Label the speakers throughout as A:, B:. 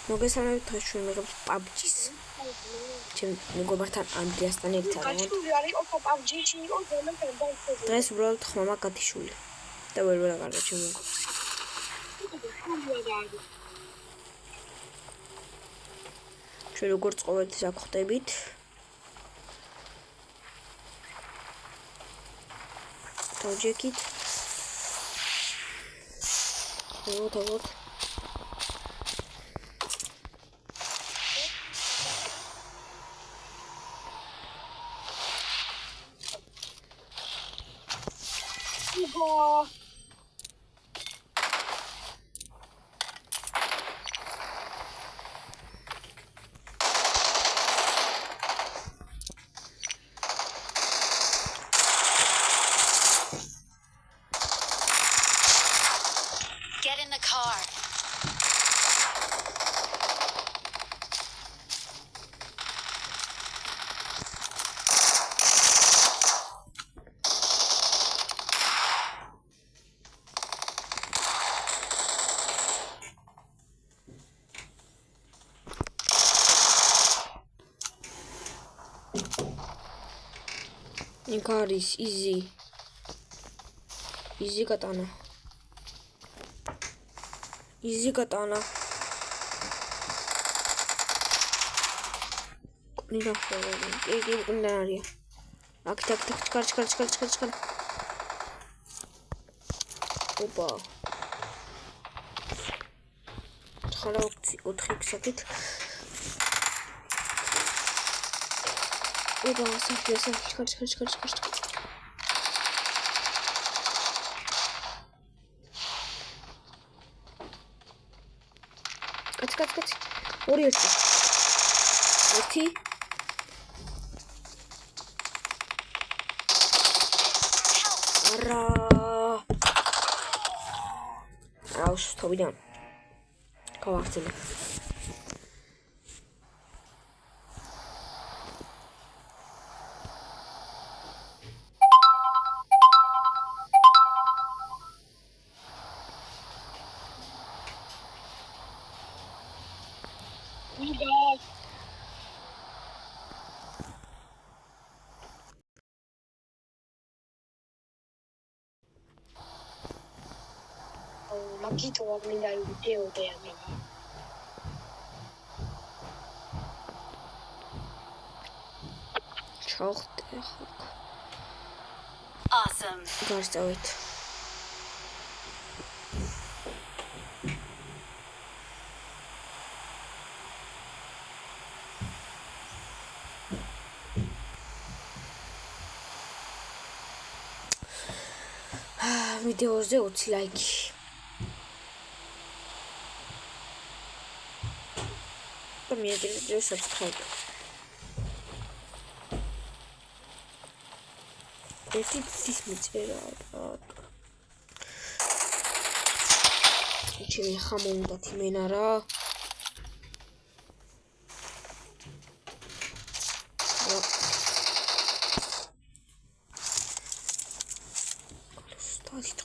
A: მოგესალმებით, ჩვენ მიღებთ PUBG-ს. ჩემ მეგობართან ანდრიასთან ერთად.
B: გაჩული არის ოფა PUBG-ში იყო ზემოთ დაიწყო.
A: დღეს უბრალოდ ხმამა გათიშული. და ვერ ვეღარ ჩემ მეგობარს. ჩვენ როგორც ყოველთვის აქ ხვდებით. დავჯექით. დავთ.
C: Get in the car.
A: Inkaris easy katana. Easy katana. Nina xoğum. Gel bundan araya. Ak çıkar. Opa. Çıkar 4x sakit. Opa sakit çıkar. Kaç. Oraya çık. Eti. Ara. Raus, tobidan. Kavaqtili.
B: Makito მინდა ვიდეო დეანა.
A: ჩავხტე ხა.
C: Awesome.
A: Გარსავით. ვიდეოზე 20 ლაიქი. და მიაგებინე subscribe. ერთი ცის მიწერა. ჩემი ხამა უნდა თიმენა რა.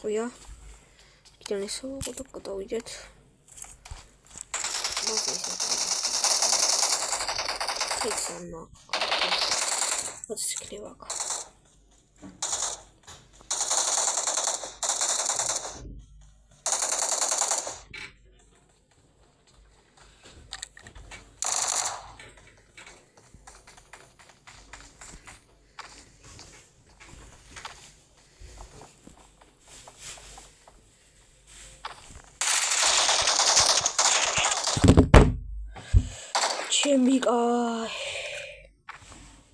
A: Тихоя. Кидали сову, кто уйдет. Вот склевак.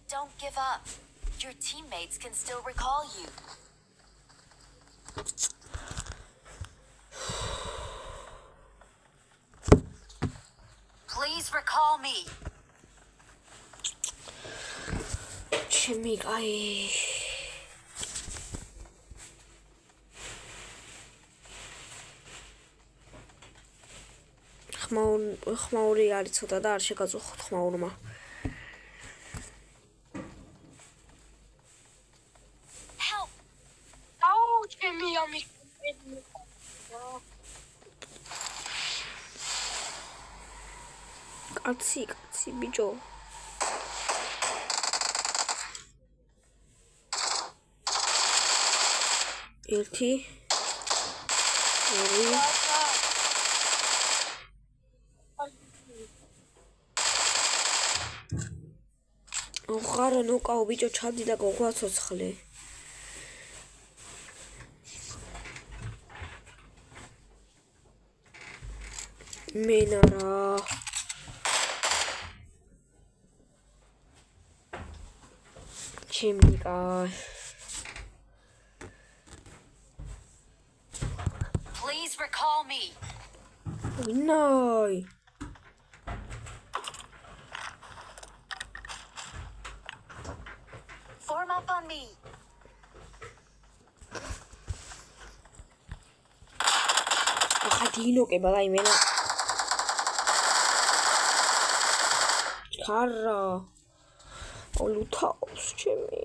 C: Don't give up. Your teammates can still recall you. Please recall me.
A: ხმაური არის ცოტა და არ შეგაწუხოთ ხმაურმა.
C: Help.
B: ჩემი ამის
A: კაცი ბიჭო. ერთი ორი ოღარა ნოკაო ბიჭო ჩადი და გოგვაცოცხლე. მენარა ჩემიკა
C: Please recall me.
A: ვინაი
C: Form up on me.
A: დინოკება და იმენა ხარა ოლუთავს ჩემი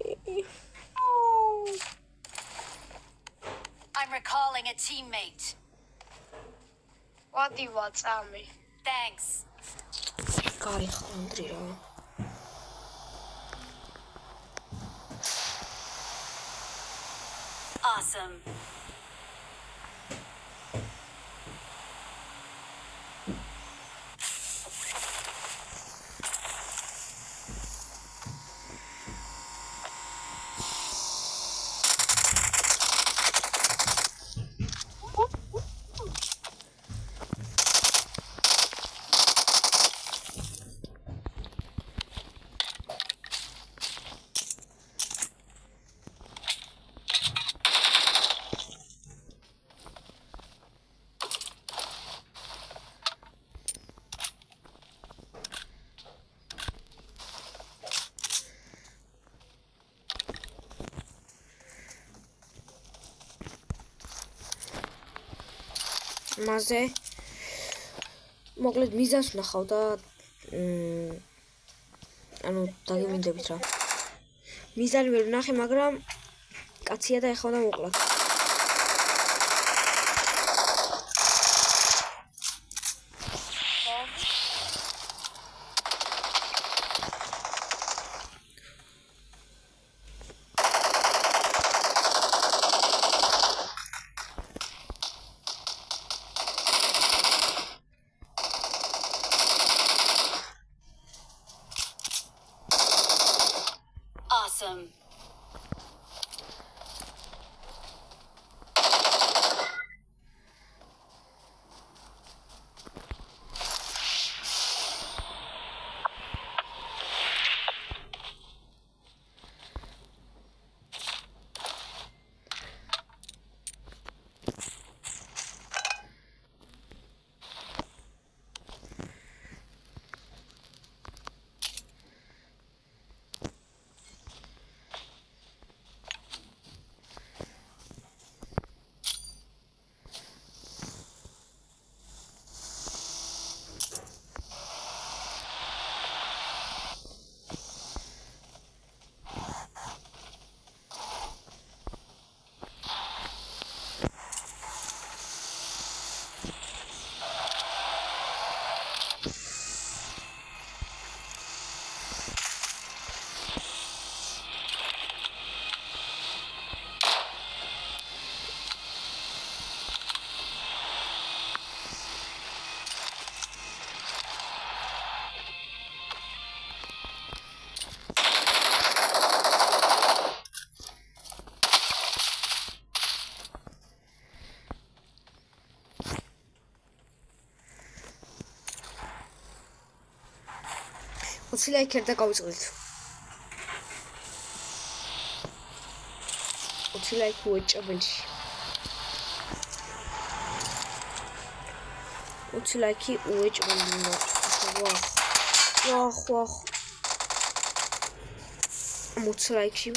C: I'm recalling a teammate.
B: ვადივა წამი.
C: Thanks.
A: კარი ხანდრი რა
C: Awesome.
A: მასე მოკლედ მიზანს ვნახავ და ანუ დაგიმინდებით რა მიზანი ვერ ვნახე მაგრამ კაცია და ეხლა უნდა მოკლათ
C: Awesome.
A: Uçuyla ikeride kavuşuldu. Uçuyla kuvvetçabılış. Uçuyla ki kuvvetçabılış. Vah. Vah vah. Uçuyla ki.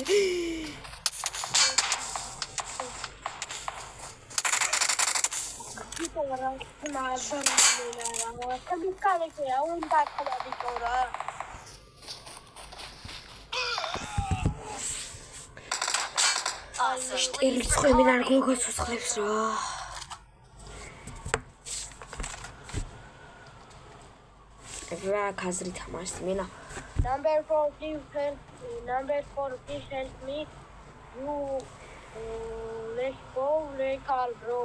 A: Eritsxo იმენ არ გოგოცოცხლებს რა. რა გაზრი თამაშს მენა.
B: Number 4, please help me. You let's go, let's all bro.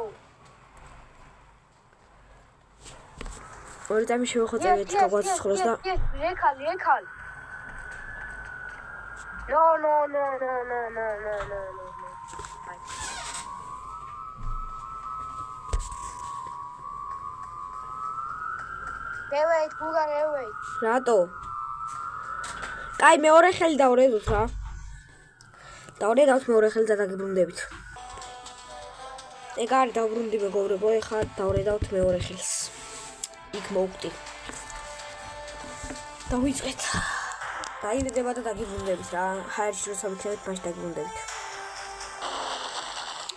A: ორი ტაიმი შევხვეწებით გაგვაცხროს და
B: Yes, ეკალ. No. Wait, wait.
A: რატო? კაი, მეორე ხელი დავრედოთ რა. დავრედავთ მეორე ხელს და დაგიბრუნდებით. ეგ არის დავბრუნდი მეგობრებო, ეხლა დავრედავთ მეორე ხელს. იქ მოვკვდი. დავიწყეთ. დაიმედება და დაგიბრუნდებით რა. ჰაერში როცა ვიქნებით, მაშინ დაგიბრუნდებით.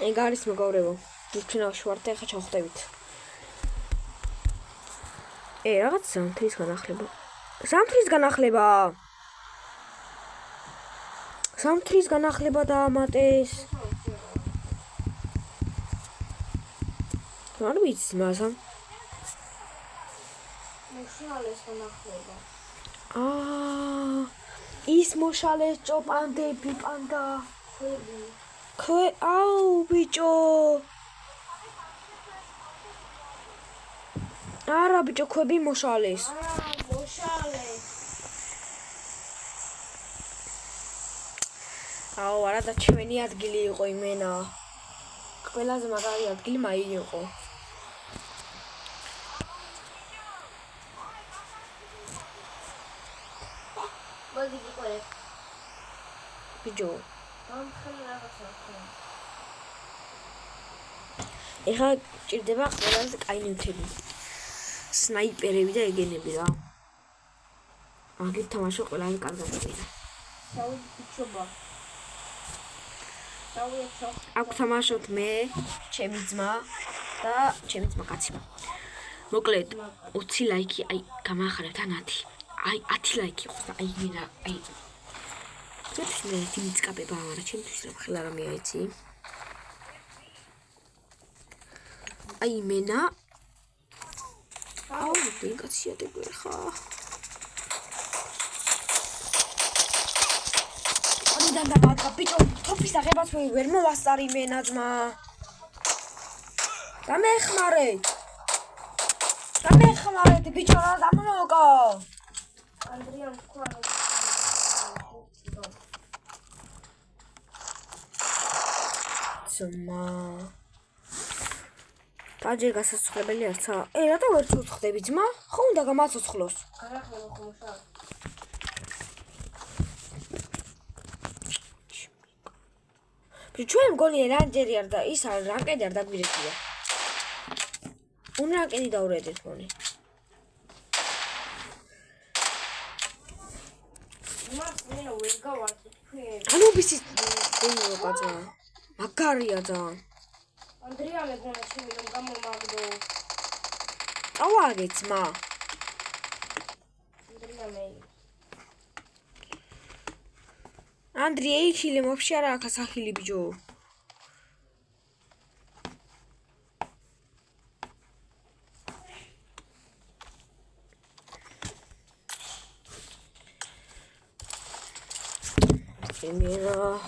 A: ეგ არის მეგობრებო. ვიქნავ შევართ და ეხლა ჩავხვდებით. რაღაც ზამთრის განახლება. ზამთრის განახლება დაამატეს. არ ვიცი მასამ.
B: მოშალეს განახლება.
A: ის მოშალეს ჭოპანდები პანდა. ბიჭო. არა ბიჭო, ქვები მოშალეს.
B: მოშალეს.
A: არა და ჩვენი ადგილი იყო იმენა. ყველაზე მაგარი ადგილი მაინი იყო.
B: მოდი გიყოლე.
A: ბიჭო,
B: ამხელი რაღაცა ხო.
A: ეხლა ჭირდება ყველაზე კაი ნივთები. სნაიპერები და ეგენები რა. აგერ თამაშო ყველაზე კარგად წავიდა.
B: საუდი ბიჭობა.
A: აქ თამაშობთ მე, ჩემი ძმა და ჩემი ძმა კაცი. მოკლედ 20 ლაიქი, აი გამახარებთ ან 10. აი 10 ლაიქი ხოს და აი მენა, აი. ჩემთვის მე თიმიცკაბება, მაგრამ ჩემთვის რა ხელა რამე აიცი. აი მენა. დეგაცია დეგერ ხა. და ბიჭო, თოფის აღებას ვერ მოვასწარი მენა ძმა. დამეხმარეთ ბიჭო, რა დამნოკო.
B: ანდრიამ თქვა რომ
A: ძმა. დაჯერ გასაცოცხლებელი არცა. რატო ვერ ცოცხლები ძმა? ხო უნდა გამაცოცხლოს.
B: განახლება ხომშა.
A: ჩვენ მგონი რანჯერი არ და ის არ რანკედი არ დაგვირეკია. უნრანკედი დავრედეთ მგონი.
B: მას მე ვერ გავარდი თქვენ.
A: განუბისი ბაძა. მაგარია ძალიან.
B: ანდრიამე გონა ჩემი რომ გამომაგდო.
A: ავაგე ძმა.
B: ანდრიამე
A: Андрей, хили вообще рака сахили бджо. Именно.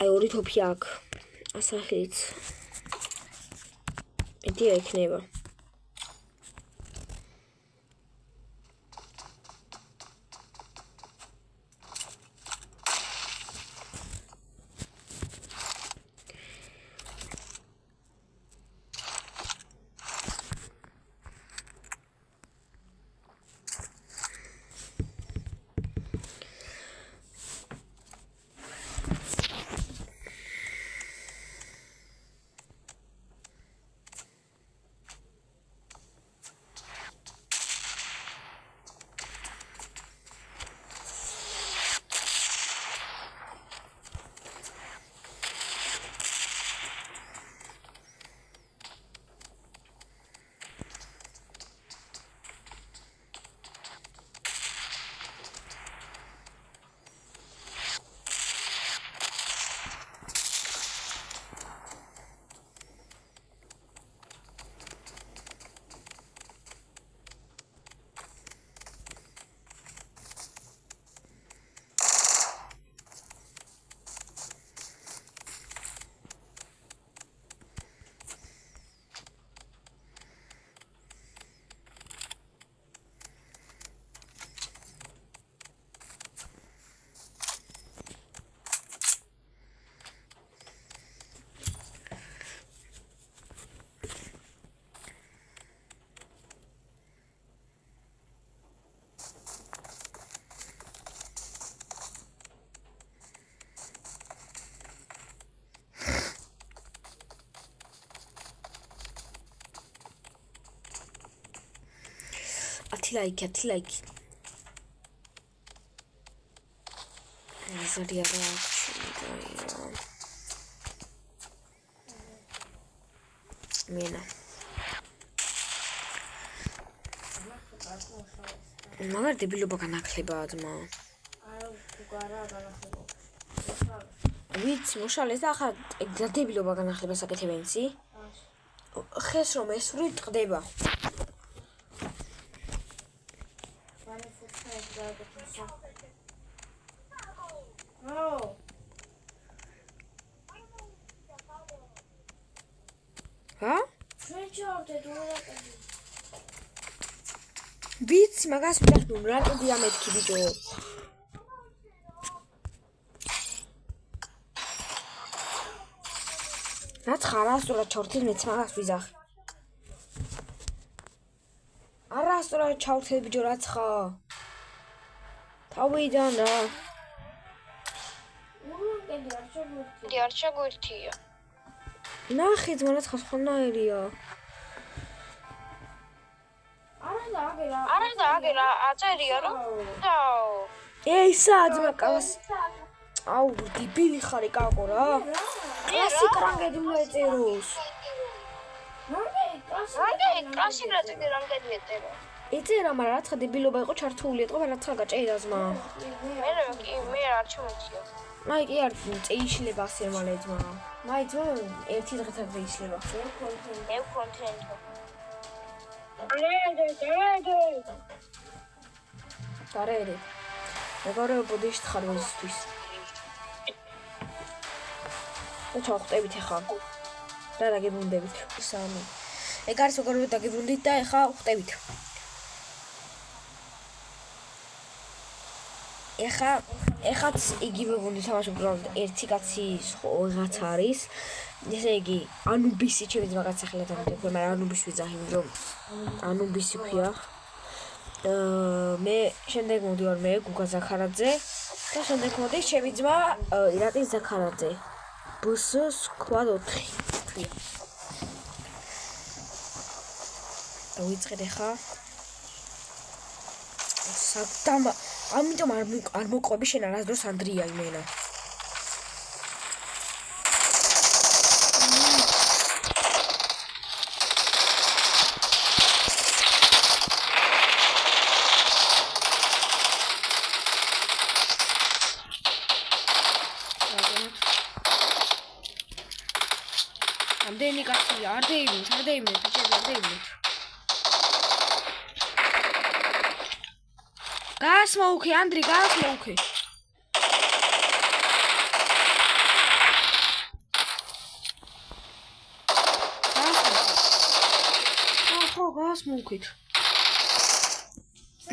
A: Ай, ორი თოფი აქ. ასახით. მეტი ექნება. 10 ლაიქი. ზარია რა მენა მაგარ დებილობა განახლებაა ძმა ვიცი მუშალეს და ახლა დებილობა განახლება საკეთებენ იცი ხეს რომ ესური ტყდება ჰა? ვიცი მაგას ვიტახდო რა კიდია მეთქი ბიჭო რაც ხარასტურა ჩორთის მეც მაგას ვიზახ არასტურა ჩავთე ბიჭო რაც ხა თავიდან რა
B: არ ჩაგვირთია
A: ნახე ძმა რაც ხა სხვანაირია
B: არა და აგერა აწერია რომ დაო
A: ეისა ძმა კავს აუ დებილი ხარ ეკაკო რა კლასი კრანგედი მოეწეროს
B: კლასიკრატი რანგედი ეწერო
A: ეწერა მაგრამ რაცხა დებილობა იყო ჩართული ეტყობა რაცხა გაჭეიდა ძმა
B: მე არ ჩამოიწია
A: მაი კი არ წეიშლება ასე მალე ძმა მაი ძმა ერთი დღით არ წეიშლება
B: eu contento
A: დარერე მეგარეობო დეშთ ხარ ვეზისთვის ჩავხვდებით ახლა და დაგებრუნდებით სამი ეგ არის მეგარეობო დაგებრუნდით და ახლა ხვდებით ეხაც იგივე ვუნდი თამაში უბრალოდ ერთი კაცი რაღაც არის ესე იგი ანუბისი ჩემი მაგაც ახლა დამიდე მაგრამ ანუბისი ვიძახი რომ ანუბისი ქვია მე შემდეგ მოდივარ მე გუგა ზაქარაძე და შემდეგ მოდის ჩემი ძმა ირაკლი ზაქარაძე ბს სკვად 4 ქვია დავიწყეთ ახლა საკდამ ამიტომ არ მოყვები შენ არასდროს ანდრია იმენა ამდენი კაცი არ დაიმნეთ გას მოუქე ანდრი გას მოუქე ხო გას მოუქეთ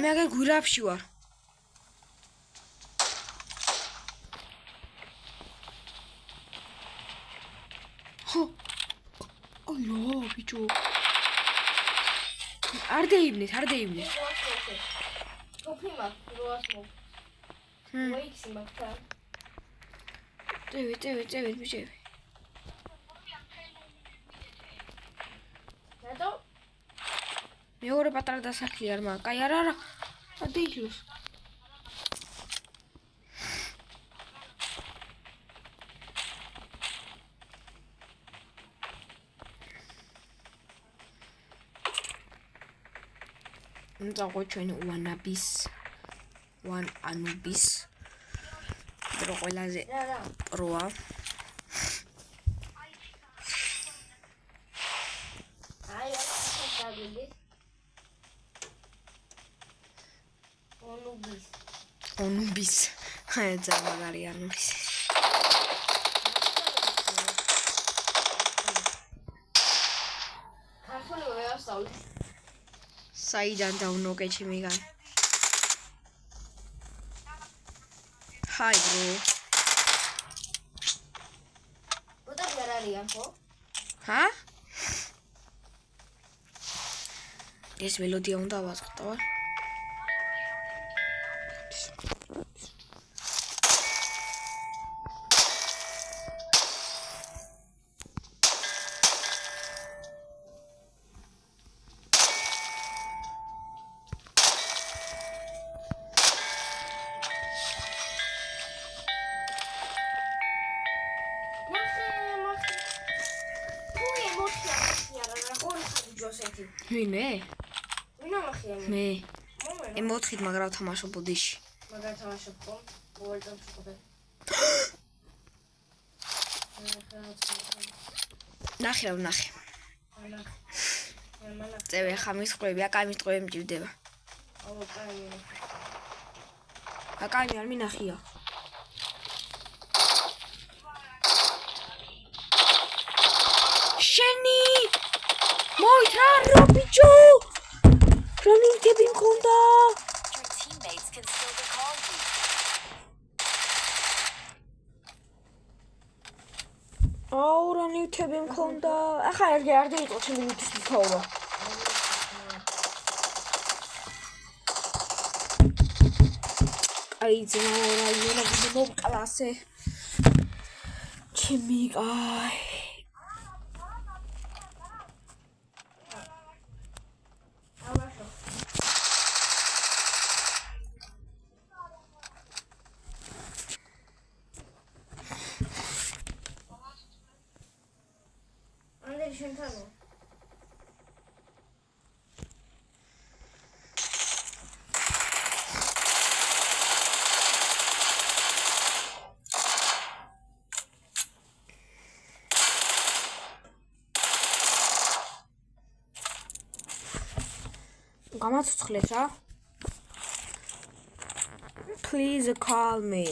A: მე აგერ გვირაბში ვარ ხო ой რა ბიჭო არ დაიმნეთ
B: Kopima, roasmo. Მოიქცი მაგთან.
A: წევით ბიჭები.
B: რატო?
A: მეორე პატარა დასახლი არ მაგ. კაი არა. ადეიშლოს. ნუ ჩვენ one anubis დრო ყველაზე პროა
B: აი ეს დაგიდი
A: anubis აი ზამაგარი anubis
B: ქართული ვერ ავსწავლე
A: საიდან დავნოკე ჩემიგან Hi bro.
B: What are you doing for?
A: Huh? ეს მელოდია უნდა ავაზრდო. ვინმე?
B: ვინ ამახიანი?
A: მე.
B: მომენა.
A: მე მოთხით მაგრამ ვთამაშობ ბოდიში.
B: მაგარ თამაშობ ხო? მოვალტამ შეხოდე.
A: ნახე რა ვნახე.
B: ანა. მამანა.
A: წევი ახლა მისწრები, აკა მისწრები მჭირდება.
B: აუ კაი.
A: აკა არ მინახია. შენი! მოიცა რა ბიჭო! რა ნინტები მქონდა?
C: Your teammates can still recall you.
A: აუ რა ნინტები მქონდა? ახლა არ დაიწყო ჩემი ნინტის მქაობა. აი ძმა რა იენა მომკლასე. ჩემი კაი.
B: შენთანო
A: გამაცოცხლეთ რა. Please call me.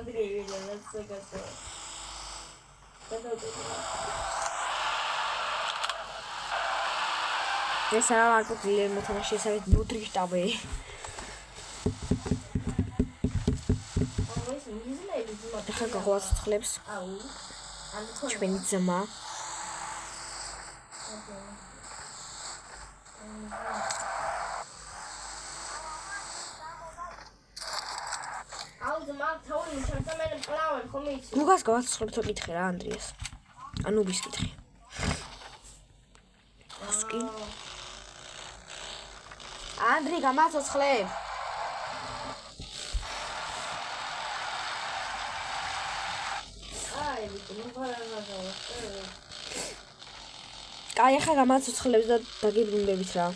B: Andrei, let's look at that.
A: ეს რა ვარკო გილერმო თამაში ესავით ნუტრიშტაბე. ახლა გაღვაცოცხლებს.
B: აუ.
A: ჩვენი ძმა. ნუგას გავაცოცხლებ თო კითხე რა ანდრიას. ანუბის კითხე. ასკი. ანდრი გამაცოცხლებ.
B: აი, ნუ ვარაგავ.
A: კაი ახლა გამაცოცხლებს და დაგიბრუნდებით რა.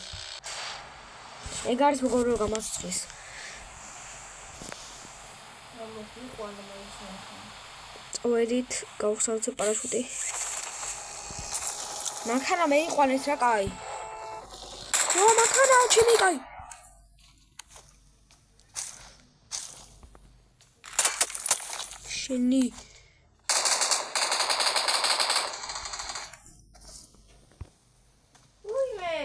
A: ეგ არის მეგობრებო გამაცოცხლის. წვედით გავხსნათ პარაშუტი. მანქანა მეიყვანეთ რა კაი. ო მანქანა ჩემი კაი. შენი
B: უიმე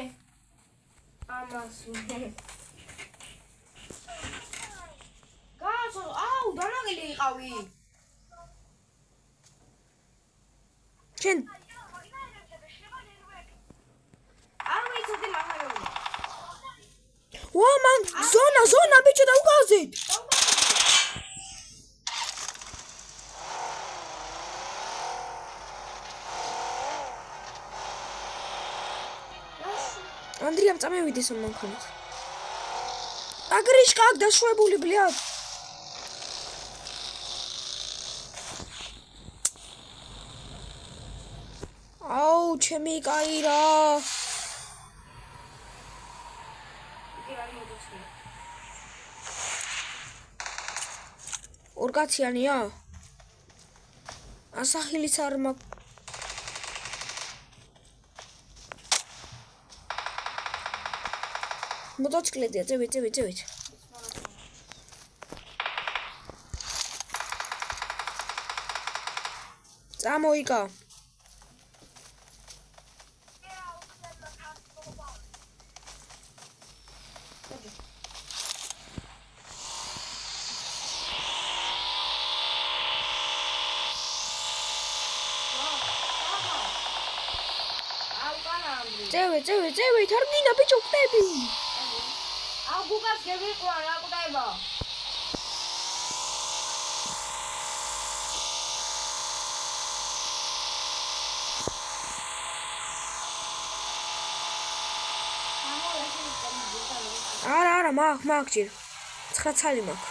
B: ამას გასო აუ დანაგილი იყავი
A: შენ
B: არ ვიცოდი მაგალითად
A: ვა მან ზონა ბიჭო დაუგაზეთ ანდრიამ წამევიდეს ამ მანქანით აგრიშკა აქ დაშვებული ბლიად აუ ჩემი კაი რა ორკაციანია ასახილიც არ მაქვს მოტოციკლეტია წევით წამოიკა წევით არ გინდა ბიჭო ხტები
B: აუ გუგას გევიყვან რა კვდება
A: არა, მაგ ჯერ. 9 ცალი მაქვს.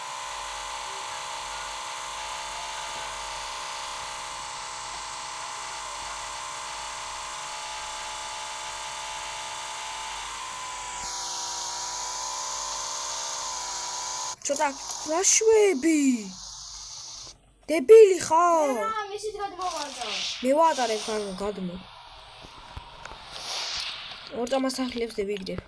A: ცოტა რაშვები. დებილი ხარ?
B: რა მისით გადმოვარდა?
A: მე ვატარებ გადმო. ორტამა სახლებს დევიგდებ.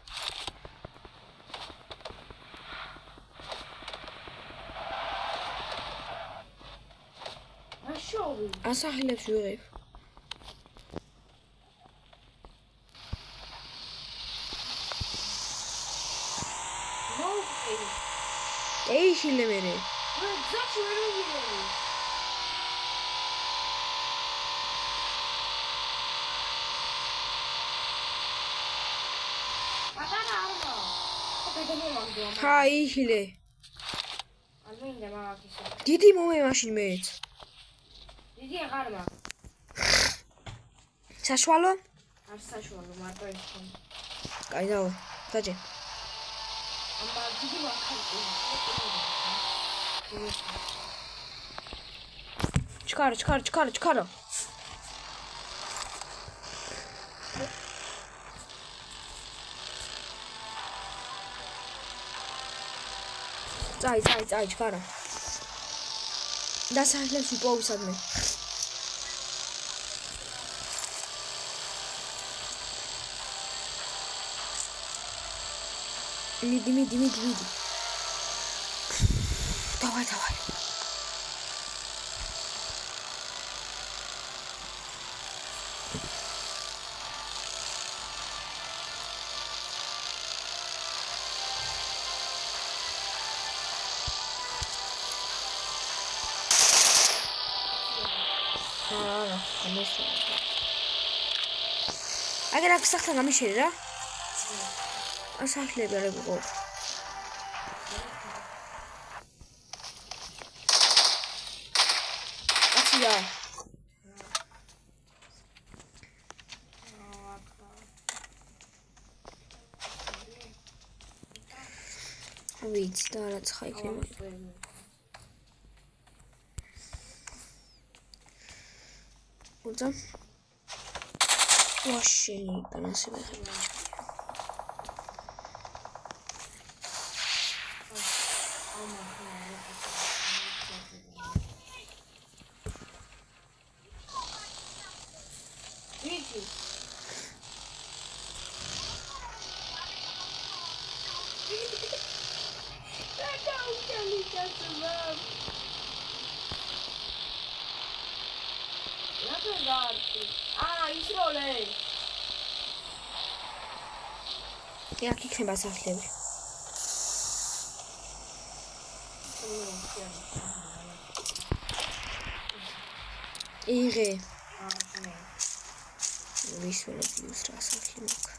B: რაშოვი?
A: ასახლებს ვიღებ.
B: მოუყი.
A: ეიშილე მერე.
B: რა გზაში ვერ მივიდი? პატარა არმა. გადმოვარდა.
A: ხა იშილე.
B: არ მინდა მაგისო.
A: დიდი მომე მაშინ მეც.
B: დიდი აღარ მაქვს.
A: საშუალო?
B: არ საშუალო მარტო ეს ხომ.
A: კაი დავა. დაჯე.
B: ამბა დიდი მაქვს.
A: ჩქარო. წაი, ჩქარო. დასახლებს ვიპოვისადმე. მიდი. დავაი. არა, ამასა. აგერ აქ სახთან გამიშერე რა. ასახლები არ ვიყო. აცია. ვიცი და რაც ხა იქნება. უძა. ვაშენი განასება ხება.
B: ვიცი. ისროლე.
A: აქ იქნება სახლები. იღე. ვისვენებს რა სახლი მაქვს.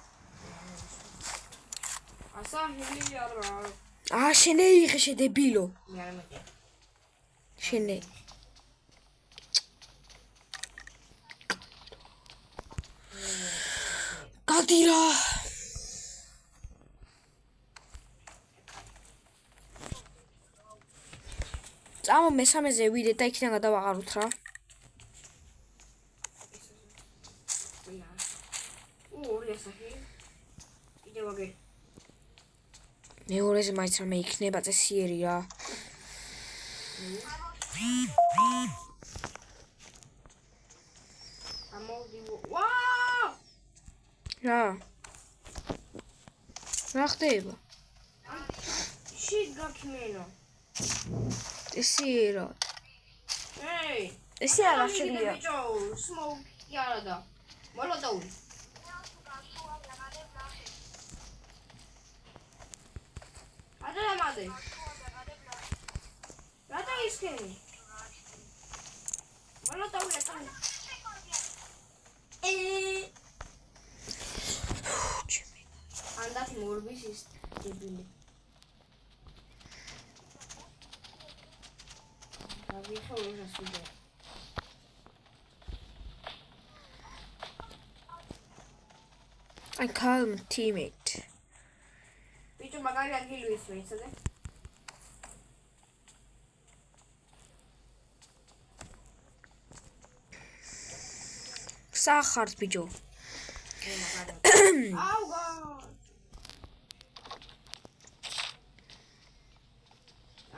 B: ასაჰილი არა.
A: შენე იღე შედებილო.
B: მე არ მეტი.
A: შენე. გადირა. წამო მესამეზე ვიდე და იქიდან გადავაყაროთ რა.
B: ორი ასაჰილი. კიდევ აგე.
A: მეორეზე მაინც რამე იქნება წესიერი რა.
B: ამოვდივო. ვაუ!
A: რა ხდება?
B: შენ გაქიმენო.
A: წესიერი რა.
B: ეი!
A: ესე არა შეგვია.
B: ბიჭო, სმოუკი არა და. მოლოტოვი. ადრე. რატო ისქენი? მოლოტოვი ატოვი. ანდათი მორბის ის დებილი. დავიხო ეს ვიდეო.
A: I calm teammate.
B: ბიჭო მაგარი ადგილი ვისმე, იცოდე?
A: სახარს ბიჭო.
B: აუგა.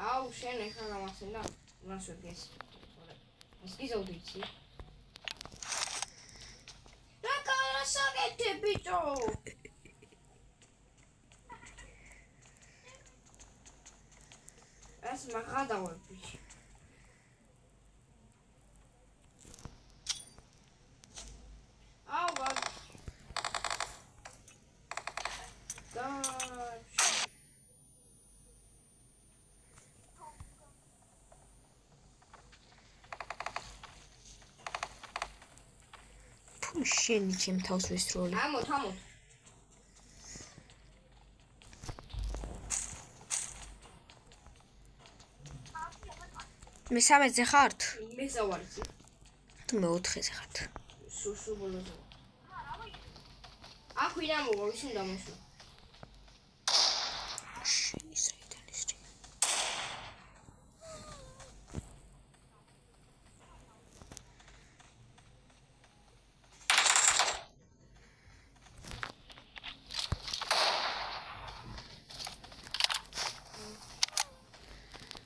B: აუ, შენ ეხლა გამახსენდა? მაშოდეს. ეს კი ზოდიცი. რა კარასაგეთე ბიჭო? ეს მაგადავები. აუგა. და
A: შენი ჩემ თავს ვისროლე.
B: ამოთ.
A: მე 13-ზე ხართ?
B: მე ზავარიცი.
A: თუ მე 4-ზე ხართ.
B: სუსუ ბოლოზე. აქ ვინ ამოვა, ვის უნდა მოსვა?
A: შენი საიდან ის რე.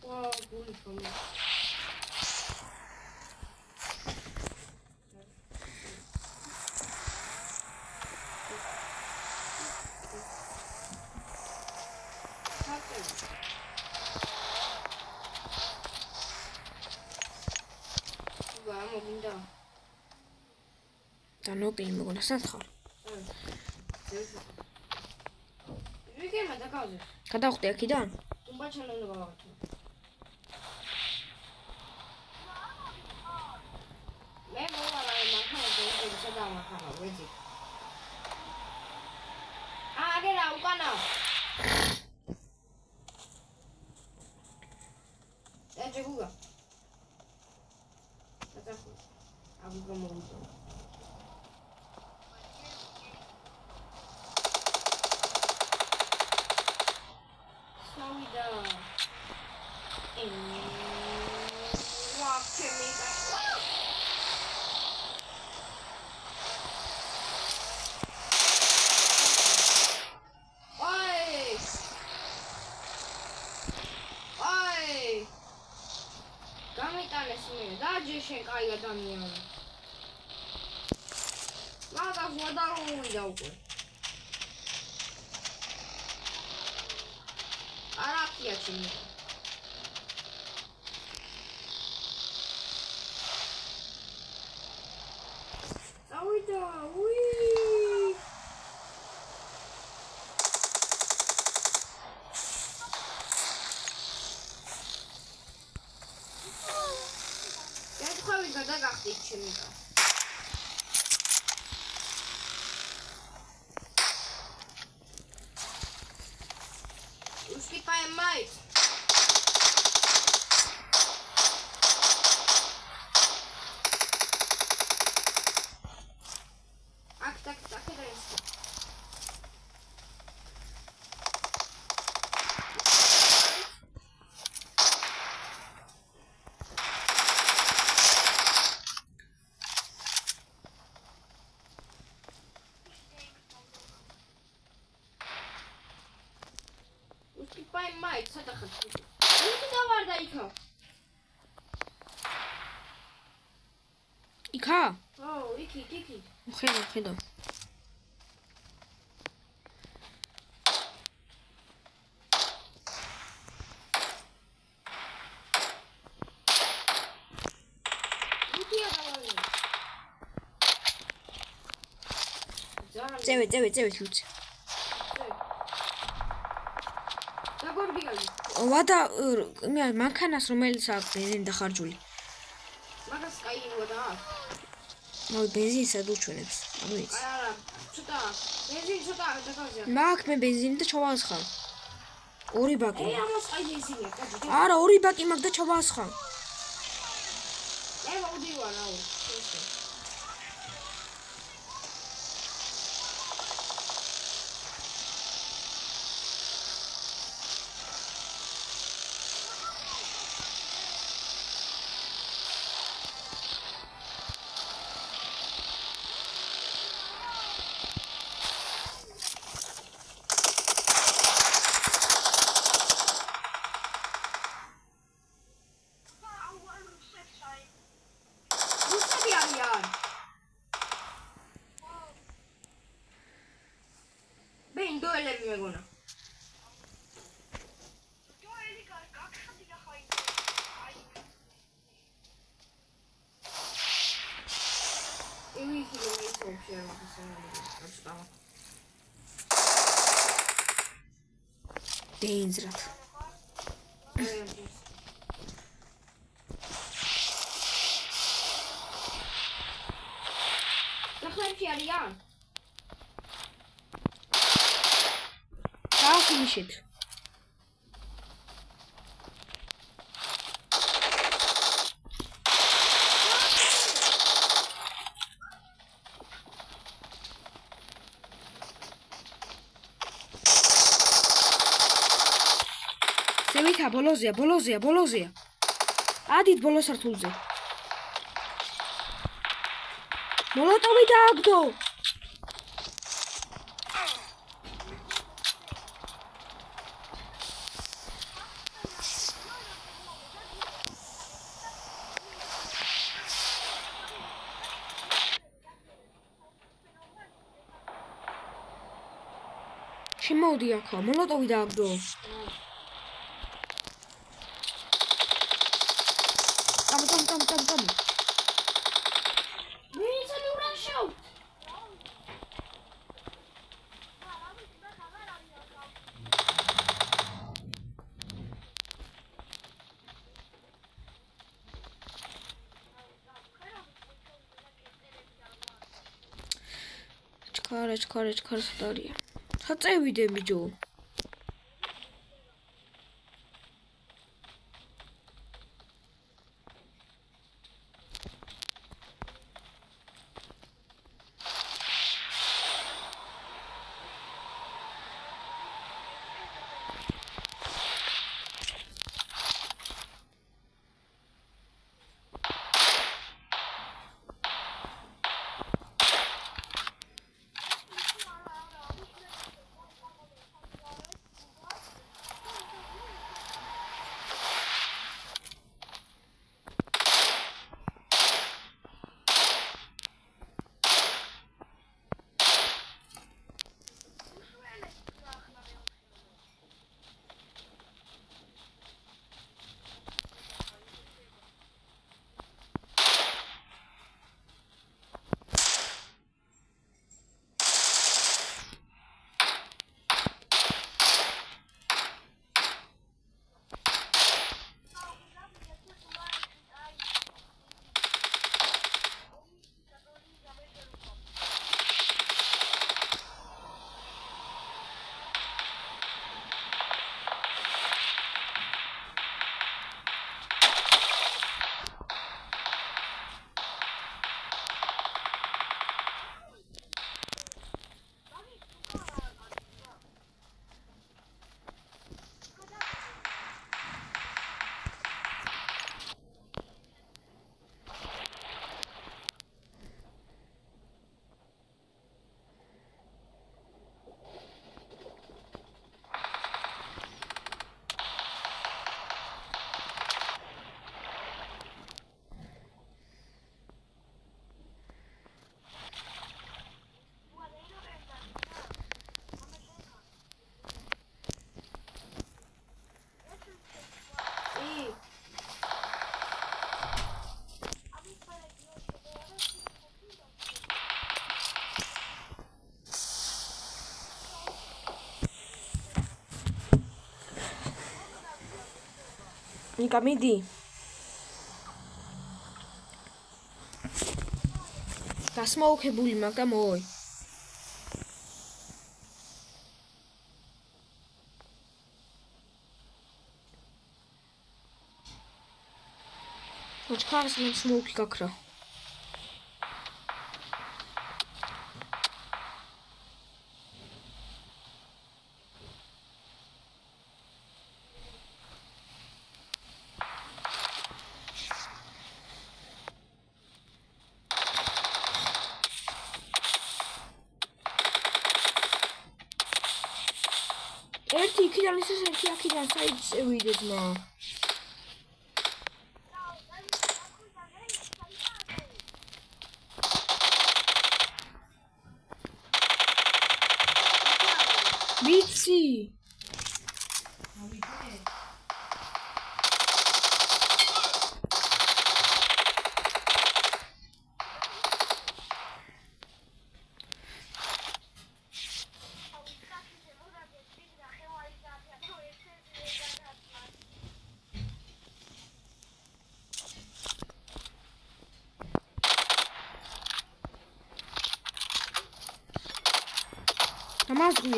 B: ვა, გული ხომ. მოგინდა.
A: და ნოკლი მოგონა სად ხარ?
B: ვიგემა დაკავზე.
A: გადავხდი აქიდან?
B: ტუმბაჩალ უნდა გავაკეთო. მე მოვალა მანქანა დაიწყე სადა მანქანა ვეძი. აგერა უკანა. ეჭე გუგა. Aku mau itu. Sauda. Ini. Wah, cemika. Oi. გამიტანეს მე და ჯეშენ კაი ადამიანი. მაგას ვადაროვიდა უკვე. არაფია ჩემი. წავიდა, უი. გეთხოვი გადაგახდით ჩემი კა. Uskipaj mate. Tak da jest. Uskipaj mate, co to chodzi? Nie tu warda ikho.
A: იქა?
B: Oh, iki.
A: ხედავ. წევი ლუცი. ვადა მანქანას რომელიც აქვს ბენზინი დახარჯული.
B: მაგას კაი ვადა.
A: მოი ბენზინსად უჩვენებს. არ ვიცი.
B: არა, ცოტა. ბენზინი ცოტა დაკავზია.
A: მაგ მე ბენზინი და ჩავას ხარ. 2 ბაკი.
B: ამას კაი ბენზინია, კაჯი.
A: არა, 2 ბაკი მაგ და ჩავას ხარ.
B: მოდივარ, აუ.
D: ინდოელები მეგონა. Ивиси го ми сообщава да се прочитава.
A: Dangerous.
D: Захлеб арიან.
A: Finish it. Sevița, bolozia. Adit bolos სართულზე. მოლოტოვი დააგდო. შემოვდი ახლა, მოლოტოვი დააგდო. Tam. Չկար ստարի։ Հացայվի դեմի ջո։ Nika მიდი. გასმოუქებული მაგ და მოი. ოჩქარს მე სმოუკი გაქრა. ერთი იქიდან ისე ერთი აქიდან საით წევიდეთ მა. ვიცი.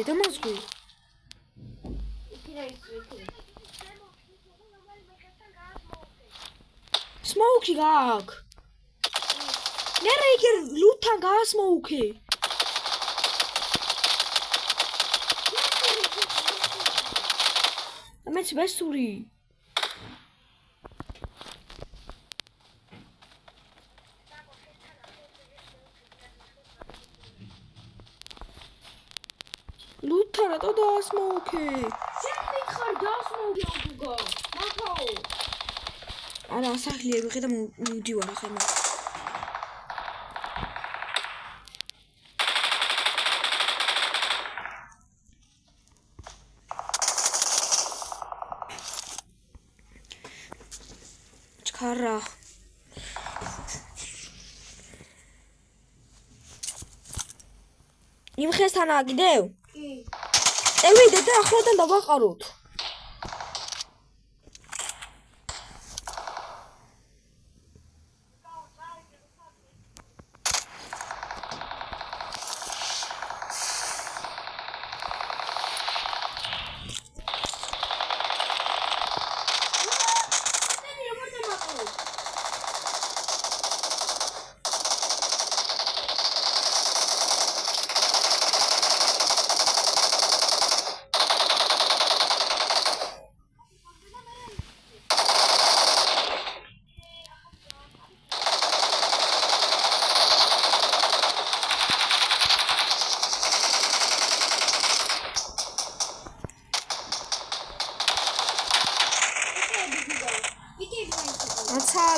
A: დამაზღვი. Smoke gag. Nere lutan gas smoke. Amets besturi. Lutan to da smoke.
D: Sempre xardasmoke uga. Mato.
A: Არა, სახლი ვიყიდე მივდივარ ახლა. ჩქარა. იმ ხესთანაა კიდევ?
D: კი.
A: წევიდე და ახლადან დავაყაროთ.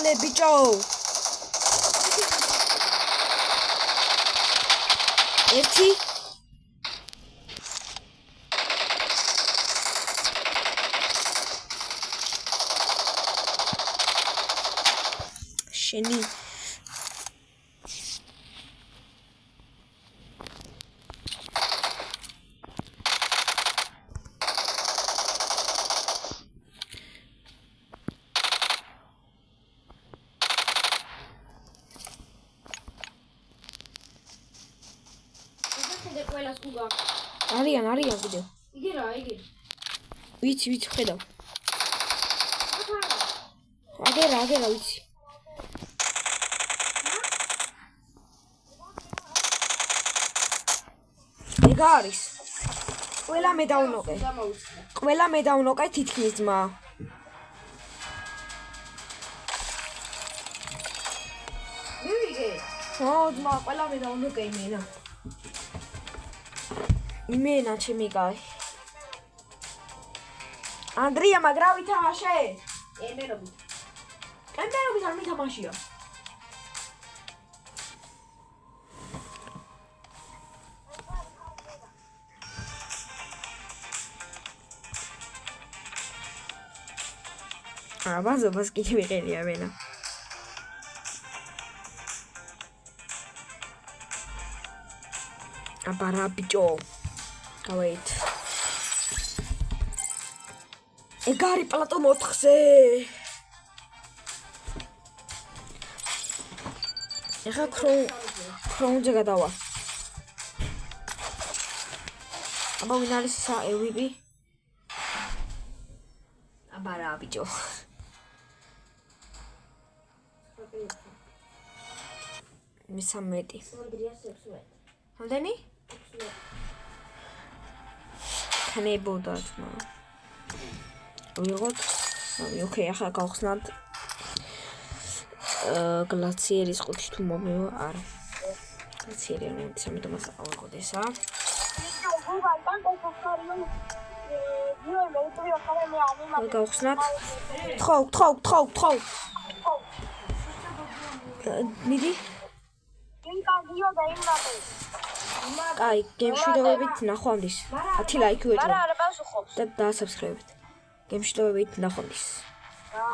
A: Atale bicho. Ერთი შენი
D: ყველას უგა.
A: არიან კიდევ.
D: იგი რა, იგი.
A: ვიცი ხედავ. აგერა ვიცი. ეგ არის. ყველა მე დავნოკე. ყველა მე დავნოკე თითქმის ძმა.
D: მივიგე.
A: ო ძმა, ყველა მე დავნოკე იმენა. იმენა ჩემი კაი. ანდრია მაგრა ვითამაშე?
D: ემერობით.
A: კემერობით არ მითამაშია. ბაზობას კიდე ვიყენია მენა. აბარა ბიჭო. გავეთ. ეგ არის პლატო 4-ზე. ეხა ქროუნზე გადავა. აბა ვინ არის MVP? აბარა ბიჭო. მესამეტი. რამდენი? ქნებოდა თმა. ვიღოთ. ოკეი, ახლა გავხსნათ გლაციერის ყუთი თუ მომევა არა. გლაციერი არ მომდის, ამიტომ ასე ავიღოდესა. გავხსნათ. თხოვ. მიდი.
B: იმ კანდიო და იმ რატო?
A: კაი, გემშვიდობებით ნახვამდის. 10 ლაიქი
B: მარა
A: ვეჭირა
B: არა მას უხობს.
A: და დაასაბსკრაიბეთ. გემშვიდობებით ნახვამდის.